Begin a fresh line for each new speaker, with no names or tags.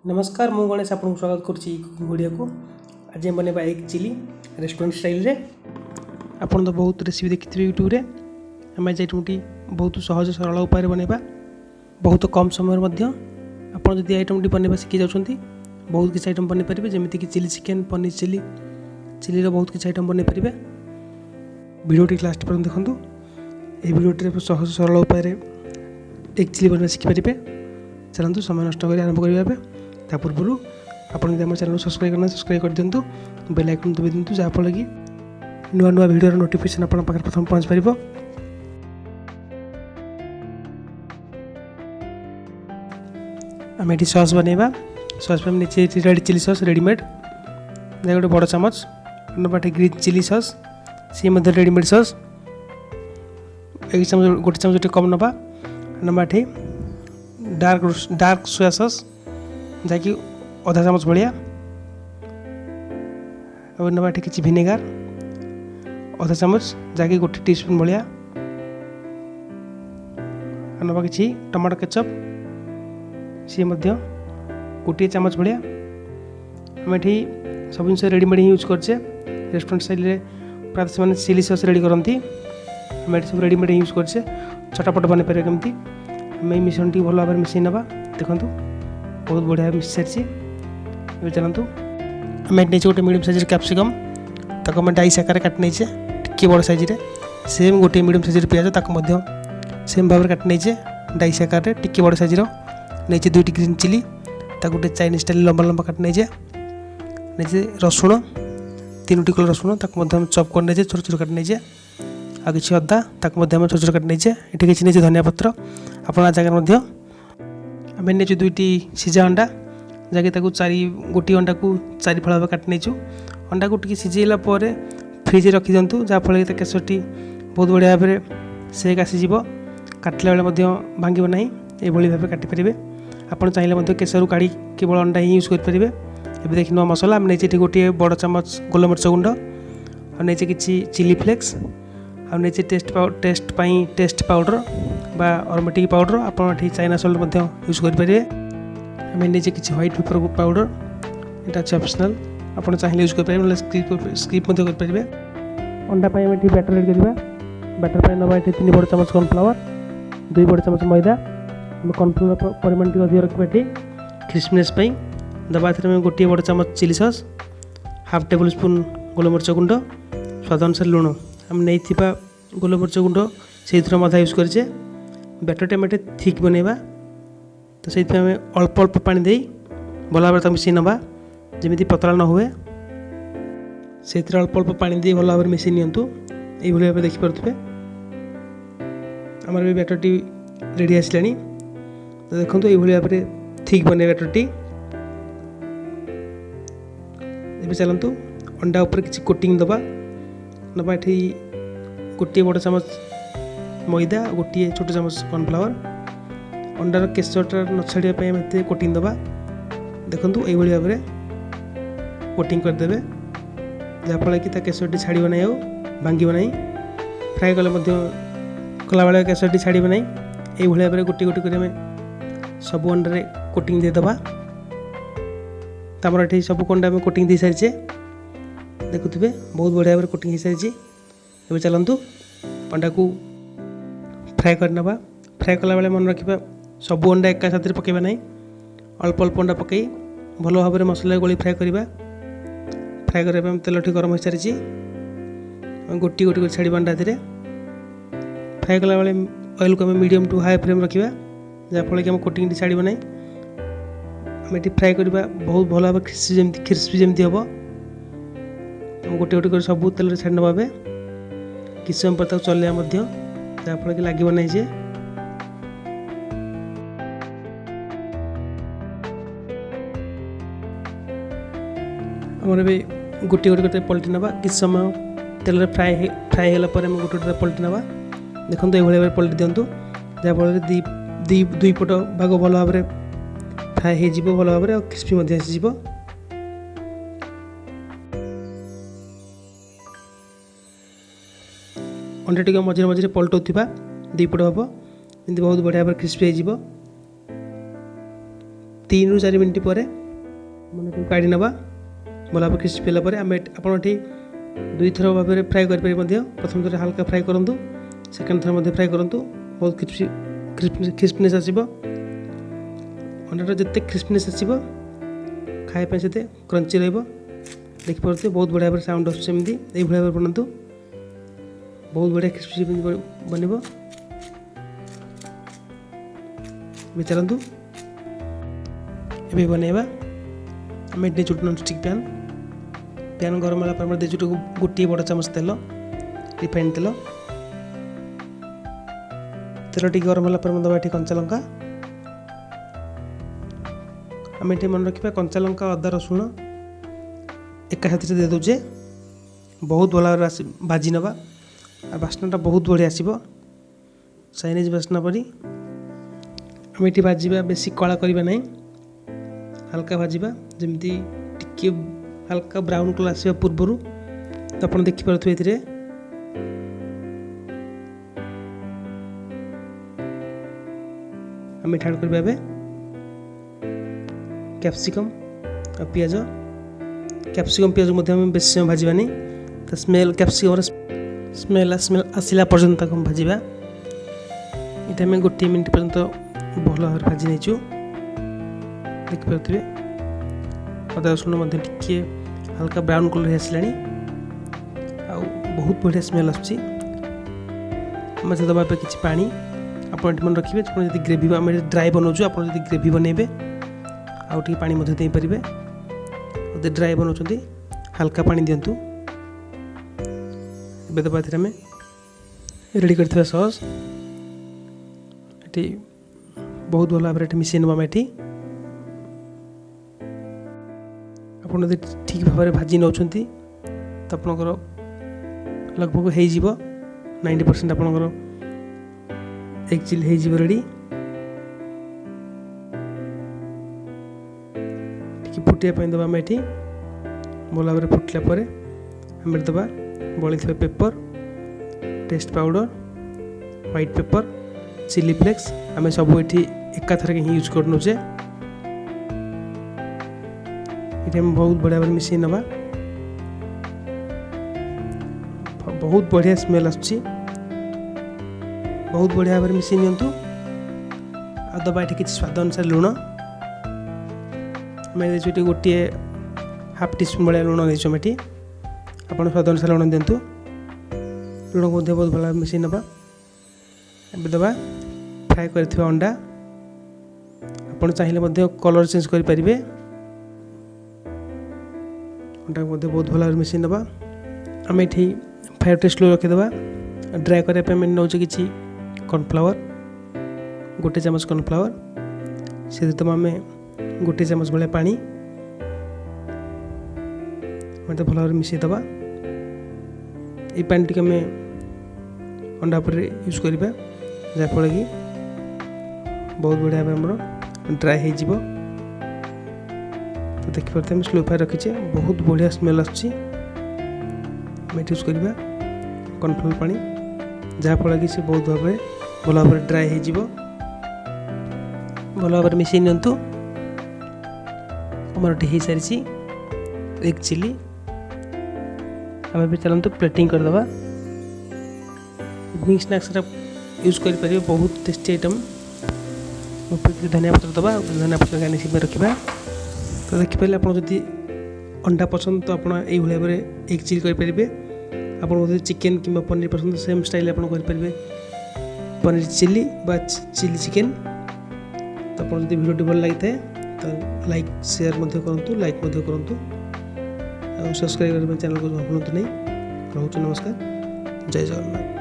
नमस्कार मु गणेश आपको स्वागत करुच्ची इकोकिंगोडिया को। आज हम बनवा एग चिली रेस्टोरेंट स्टाइल रे। आपन तो बहुत रेसिपी देखिथे यूट्यूब रे। हम आज आइटमटी बहुत सहज सरल उपाय बनवा बहुत कम समय मध्य आपन जदि आइटमटी बनवा शिखी जाउछंती बहुत किसी आइटम बन पारे जमीक chilli chicken paneer chilli chilli रो बहुत किसी आइटम बन पारे। वीडियोटी लास्ट पर देखंतु। ए वीडियोटी सहज सरल उपाय एग चिली बनवा शिखी पारे। चलतु समय नष्ट कर आरंभ करवा। ता पूर्व आपन यदि हमर चैनल सब्सक्राइब करना सब्सक्राइब कर दिंतु, बेल आइकन दबा दिंतु जहाँफल कि नुआ नुआ वीडियो नोटिफिकेशन आपन पाखर प्रथम पहुँच पारिबो। आम ये सस बनवा। सस पे नीचे रेड चिली सस रेडीमेड गोटे बड़ चामच नबाटे ग्रीन चिली सस सी रेडीमेड सस एक चामच गोटे चामच कम नबा नबाटे डार्क सोया सस जहाँकि अधा चामच भाया और नबाटे किसी भिनेगार अधा चामच जहाँकि गोटे टीस्पून भाया नबा कि टमाटो केचप सी गोटे चामच भाया। आम ये सब जिन रेडीमेड ही यूज करचे। रेस्टोरेंट स्टाइल प्रायः से चिली सस रेडी करती आम ये सब रेडीमेड यूज करचे। चटापट बन पारे कमी आम मिश्रण टी भल भाव मिसई ना देखूँ बहुत बढ़िया मिस सारी। चलतु आम नहीं गोटे मीडियम साइज कैप्सिकम ताको आम डाइस आकार काट नहीं टे बड़ साइज सेम गोटे मीडियम साइज पियाज ताको सेम भाव काट नहीं डाइस आकार टे बड़ साइज नहीं दुईटी ग्रीन चिली गोटे चाइनीज स्टाइल लंबा लंबा काट नहीं नहीं रसुण 3 किलो रसुण चप कर नहीं छोट छोट काट नहीं आ कि अदा छोट छोट काट नहीं ये किसी नहीं धनिया पत्र आप जगह आम नहीं दुईटी सीझा अंडा जहाँकि चारि गोटी अंडा को 4 फाड़ भाव काट नहीं अंडा को सीझेला फ्रिज रखी दिंतु जहाँफल कि केसरटी बहुत बढ़िया भाव सेक आसीज काटला बेले भांग ना ये भाव काटिपारे। आपड़ चाहिए केसर काढ़ी केवल अंडा ही यूज करेंगे। ये देखिए नुआ मसला आम नहीं गोटे बड़ चामच गोलमरिच गुंड और नहीं कि चिली फ्लेक्स और नहीं टेस्ट पाउडर बा अरोमेटिक पाउडर आप चाइना सल्ट यूज करेंगे। आम नहीं कि व्हाइट पेपर पाउडर यहाँ अच्छे ऑप्शनल आप चाहिए यूज करेंगे स्किप करेंगे। अंडा आम ये बैटर रेडी करवा। बैटर नवा ये 3 बड़ चामच कॉर्नफ्लावर 2 बड़ चामच मैदा कॉर्नफ्लावर परिमाण टी अधिक रखा ये क्रिस्पनेस दबा में गोटे बड़ चामच chilli sauce half tablespoon गोलमरिच गुंड स्वाद अनुसार लुण आम नहीं गोलमरिच गुंड से मधा यूज करे। बैटर टाइम थिक बनवा तो से अल्प अल्प पानी दे भल भाव मिसई नवा जमी पतला न हुए से अल्प अल्प पानी दे भल भाव मिसई नियंतु। ये भाव देखिपे आमर भी बैटर टी रेडी आसला तो देखो ये भाव थिक बने बैटर टी। चलतु अंडा उपर किसी कोटिंग दबा नबा ये गोटे बड़ चामच मैदा गोटे छोट चामच कॉर्नफ्लावर अंडार केसरटा न छाड़ापी कोटिंग दबा देखूँ ये भाव कोटिंग करदे जहाँफल कि केसरटी छाड़ ना भांग ना फ्राए कला बेले केसरटी छाड़ ना ये भाव गोटे गोटे कर सब अंडे कोटिंग देदबा। तमर ये सब अंडा में कोटिंग दे सारी देखुए बहुत बढ़िया भाव कोटिंग हो सारी। ए चलतु अंडा को फ्राए करना। फ्राए कला बेले मन रखा सब अंडा एका साथ पकेबा ना अल्प अल्प अंडा पकई भल भाव मसला गोली फ्राए करवा। फ्राए करने तेल ठीक गरम हो सारी गोटी गोटी कर छाड़ अंडा धीरे फ्राए कला बेले ऑयल को मीडियम टू हाई फ्लेम रखा जहाँफल कि कोटिंग छाड़ ना आम ये फ्राए करवा बहुत भल भाव क्रिस्पी जमी हम गोटे गोटे कर सब तेल छाड़ ना किस समय पर चलवा जहाँफल कि लगे ना जे आमर भी गोटे गोटे करते पलटि ना किस समय तेल फ्राए होगा गोटे गोटे पलटि ना देखो ये भाव पलटि दिंतु जहाँफल दुई पट भाग भल भाव फ्राए हो भल भाव और क्रिस्पी आसीज। अंडा टी मझे मझे पलटाऊा दुई पट हम जमी बहुत बढ़िया भाव क्रिस्पी हो 3 ରୁ 4 मिनिट पर मैंने काढ़ी नवा भल भाव क्रिस्पी होगा आम आपड़ी 2 थर भाव में फ्राए करेंगे। प्रथम थर हल्का फ्राए करूँ, सेकेंड थर फ्राए करूँ, बहुत क्रिस्पीनेस आसो अंडाटा जिते क्रिस्पीनेस आसो खायापी से क्रंची देखिपे बहुत बढ़िया भाव साउंड आसमती ये भाव बनातु बहुत बढ़िया क्रिस्पी बन चलतु ये बनैबा आम चुट नॉन स्टिक पैन गरम होगा देचु गोटे बड़ चामच तेल रिफाइंड तेल तेल टी गरम होगा दबा ये कंचा लंका आम ये मन रखा कंचा लंका अदा रसुण एका हाथ दे दूचे बहुत भल भाव भाजी नवा बास्नाटा बहुत बढ़िया आसो चाइनीज बास्ना परी आम ये भाजवा बेसी कला करवा ना हल्का भाजवा जमती टिके हल्का ब्राउन कलर आसवा पूर्वर तो आप देखिपे ये आम ऐड करवा कैप्सिकम और पियाज कैप्सिकम पियाज बेस समय भाजवानी तो स्मेल कैप्सिकम स्मेल आसला पर्यंत भाजवा ये आम गोटे मिनट पर्यंत भल भाव भाजी नहीं देखिपे अदा रसुण टिके हल्का ब्राउन कलर आसला बहुत बढ़िया स्मेल आस दबा किसी पानी आप मन रखिए जी ग्रेवी आम ड्राए बनाऊँ आप ग्रेवी बनइबे आउ टे पानी दे पारे जब ड्राए बनाऊँ हल्का पानी दिंतु ए दबा आम रेडी कर सॉस ये बहुत भल भाव मिसई नवा ये आप ठीक भाव भाजी नौ तो आपंकर लगभग हो 90% आपंकर एग चिली हो रेडी फुटिया दबा आम ये भल भाव फुटला आम दबा बड़ी pepper taste powder white pepper chilli flakes आम सब ये एकाथर ही यूज कर नौचे ये बहुत बढ़िया भाव मिसई नवा बहुत बढ़िया स्मेल आस बहुत बढ़िया भाव मिसई नियंतु आ दबा ये किसी स्वाद अनुसार लुण आम ये गोटे हाफ टी स्पून भाया लुण देचु ये आप स्वाद अनुसार लुण दिंतु लुण को बहुत भल मिसई नवा ए दबा फ्राए कर अंडा आप चाहिए कलर चेंज करें अंडा को बहुत भल भाव मिसई नवा आम ये फायर टेस्ट लो रखीदे ड्राए करने नौ कि कॉर्नफ्लावर गोटे चामच कॉर्नफ्लावर से आम गोटे चामच भाया पानी मतलब भल भाव मिसई दबा ये पानी टी आम अंडा पर यूज करवा जहाँफल कि बहुत बढ़िया भाव ड्राए हो तो देखिए आम स्लो फ्राए रखीचे बहुत बढ़िया स्मेल आस यूज करवा कॉर्नफ्लावर पानी जहाँफल कि बहुत भाव भल भाव ड्राए हो भल भाव मिसई नियंतु आमर हो सारी एग चिली आम भी चलते प्लेटिंग करदे इवनिंग स्नैक्स यूज करें बहुत टेस्टी आइटम धनिया पत्र दबा धनिया पत्र गार्निश में रखा तो देखिपारे आप अंडा पसंद तो आप भाव एग चिली करेंगे आप चिकेन कि पनीर पसंद सेम स्टाइल आप करेंगे पनीर चिल्ली बा चिल्ली चिकेन तो आप वीडियो भल लगी था तो लाइक शेयर करूँ लाइक करूँ सब्सक्राइब करने चैनल को भूलु नहीं। रोचु नमस्कार, जय जगन्नाथ।